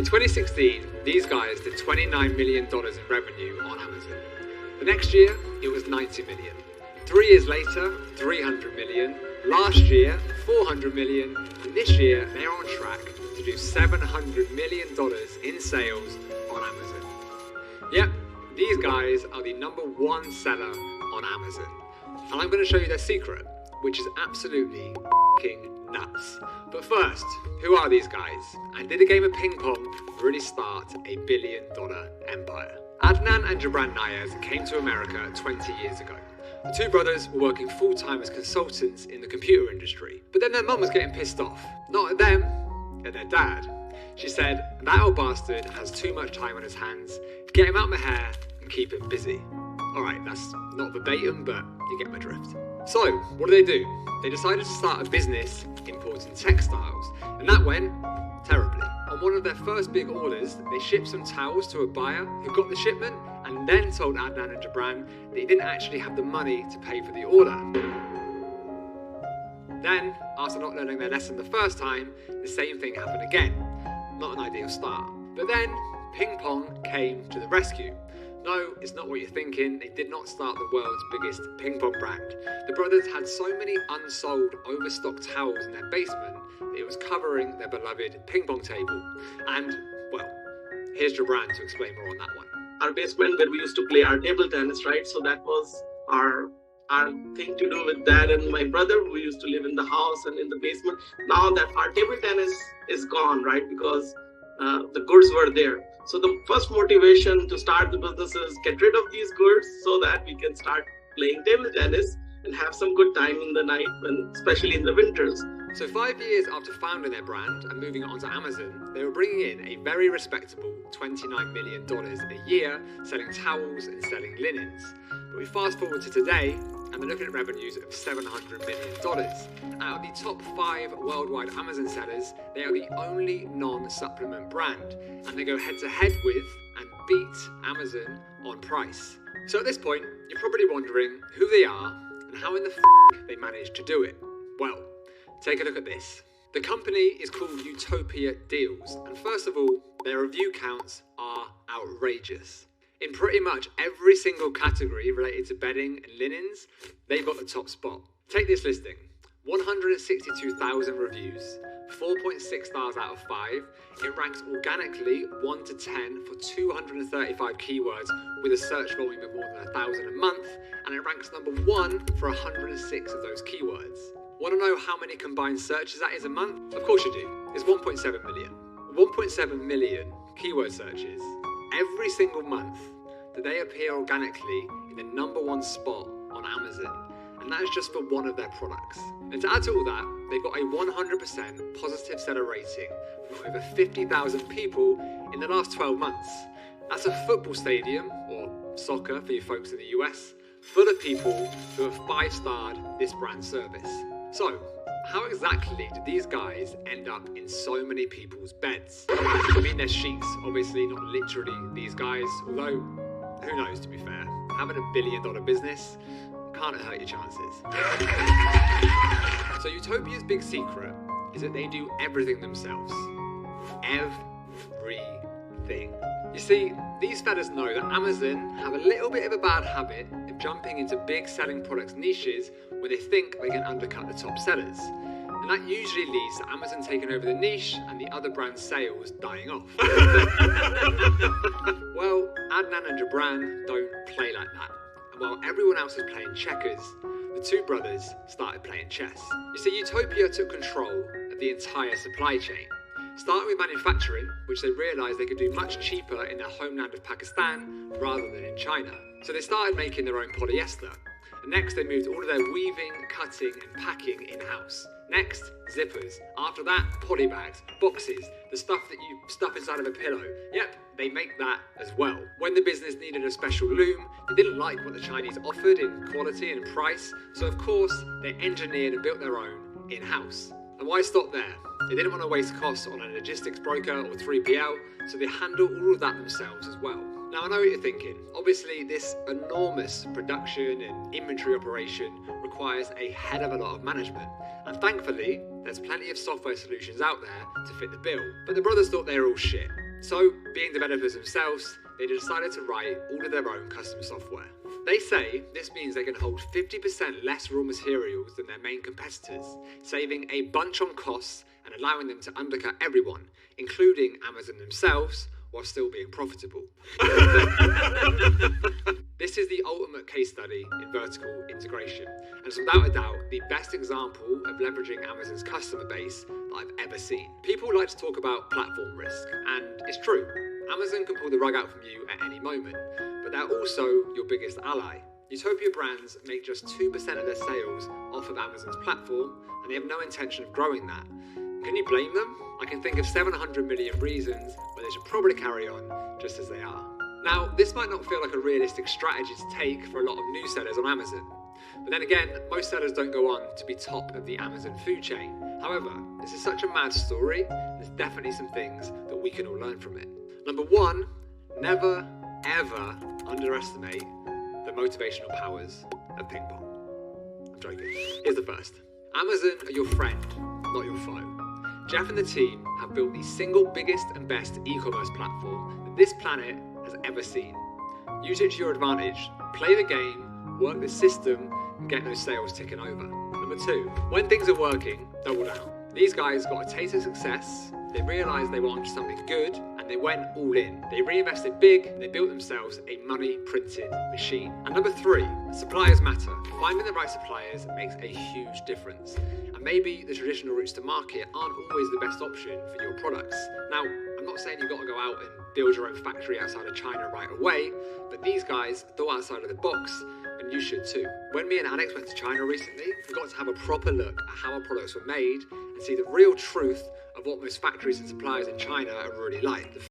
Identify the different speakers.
Speaker 1: In 2016, these guys did $29 million in revenue on Amazon. The next year, it was 90 million. 3 years later, 300 million. Last year, 400 million. And this year, they're on track to do $700 million in sales on Amazon. Yep, these guys are the #1 seller on Amazon. And I'm going to show you their secret, which is absolutely f***ing nuts. But first, who are these guys? And did a game of ping pong really start a billion-dollar empire? Adnan and Jabran Nayaz came to America 20 years ago. The two brothers were working full-time as consultants in the computer industry. But then their mum was getting pissed off. Not at them, at their dad. She said, "That old bastard has too much time on his hands. Get him out my hair and keep him busy." Alright, that's not verbatim, but you get my drift. So, what do? They decided to start a business importing textiles, and that went terribly. On one of their first big orders, they shipped some towels to a buyer who got the shipment and then told Adnan and Jabran that he didn't actually have the money to pay for the order. Then, after not learning their lesson the first time, the same thing happened again. Not an ideal start. But then, Ping Pong came to the rescue. No, it's not what you're thinking. They did not start the world's biggest ping pong brand. The brothers had so many unsold, overstocked towels in their basement that it was covering their beloved ping pong table. And, well, here's Jabran to explain more on that one.
Speaker 2: Our basement where we used to play our table tennis, right? So that was our thing to do with dad and my brother, who used to live in the house and in the basement. Now that our table tennis is gone, right? Because the goods were there. So the first motivation to start the business is get rid of these goods so that we can start playing table tennis and have some good time in the night, especially in the winters.
Speaker 1: So 5 years after founding their brand and moving it onto Amazon, they were bringing in a very respectable $29 million a year, selling towels and selling linens. But we fast forward to today, and they're looking at revenues of $700 million. Out of the top 5 worldwide Amazon sellers, they are the only non-supplement brand, and they go head-to-head with and beat Amazon on price. So at this point, you're probably wondering who they are and how in the they managed to do it. Well, take a look at this. The company is called Utopia Deals, and first of all, their review counts are outrageous. In pretty much every single category related to bedding and linens, they've got the top spot. Take this listing, 162,000 reviews, 4.6 stars out of 5. It ranks organically 1 to 10 for 235 keywords with a search volume of more than 1,000 a month, and it ranks #1 for 106 of those keywords. Want to know how many combined searches that is a month? Of course you do. It's 1.7 million. 1.7 million keyword searches every single month that they appear organically in the #1 spot on Amazon. And that is just for one of their products. And to add to all that, they've got a 100% positive seller rating from over 50,000 people in the last 12 months. That's a football stadium, or soccer for you folks in the US, full of people who have 5-starred this brand service. So, how exactly did these guys end up in so many people's beds? I mean, their sheets, obviously not literally these guys, although, who knows, to be fair. Having a billion-dollar business can't hurt your chances. So Utopia's big secret is that they do everything themselves. Everything. You see, these fellas know that Amazon have a little bit of a bad habit of jumping into big selling products niches where they think they can undercut the top sellers. And that usually leads to Amazon taking over the niche and the other brand's sales dying off. Well, Adnan and Jabran don't play like that. And while everyone else is playing checkers, the two brothers started playing chess. You see, Utopia took control of the entire supply chain. Starting with manufacturing, which they realised they could do much cheaper in their homeland of Pakistan rather than in China. So they started making their own polyester. And next they moved all of their weaving, cutting and packing in-house. Next, zippers. After that, poly bags, boxes, the stuff that you stuff inside of a pillow. Yep, they make that as well. When the business needed a special loom, they didn't like what the Chinese offered in quality and price, so of course, they engineered and built their own in-house. And why stop there? They didn't want to waste costs on a logistics broker or 3PL, so they handle all of that themselves as well. Now I know what you're thinking. Obviously this enormous production and inventory operation requires a hell of a lot of management. And thankfully, there's plenty of software solutions out there to fit the bill. But the brothers thought they were all shit. So, being developers themselves, they decided to write all of their own custom software. They say this means they can hold 50% less raw materials than their main competitors, saving a bunch on costs and allowing them to undercut everyone, including Amazon themselves, while still being profitable. This is the ultimate case study in vertical integration, and it's without a doubt the best example of leveraging Amazon's customer base that I've ever seen. People like to talk about platform risk, and it's true. Amazon can pull the rug out from you at any moment, but they're also your biggest ally. Utopia brands make just 2% of their sales off of Amazon's platform, and they have no intention of growing that. Can you blame them? I can think of 700 million reasons why they should probably carry on just as they are. Now, this might not feel like a realistic strategy to take for a lot of new sellers on Amazon. But then again, most sellers don't go on to be top of the Amazon food chain. However, this is such a mad story, there's definitely some things that we can all learn from it. Number one, never, ever underestimate the motivational powers of ping pong. I'm joking. Here's the first. Amazon are your friend, not your foe. Jeff and the team have built the single biggest and best e-commerce platform that this planet has ever seen. Use it to your advantage. Play the game, work the system, and get those sales ticking over. Number two, when things are working, double down. These guys got a taste of success, they realised they were onto something good, and they went all in. They reinvested big, and they built themselves a money printing machine. And number three, suppliers matter. Finding the right suppliers makes a huge difference. And maybe the traditional routes to market aren't always the best option for your products. Now, I'm not saying you've got to go out and build your own factory outside of China right away, but these guys thought outside of the box, and you should too. When me and Alex went to China recently, we got to have a proper look at how our products were made and see the real truth of what most factories and suppliers in China are really like.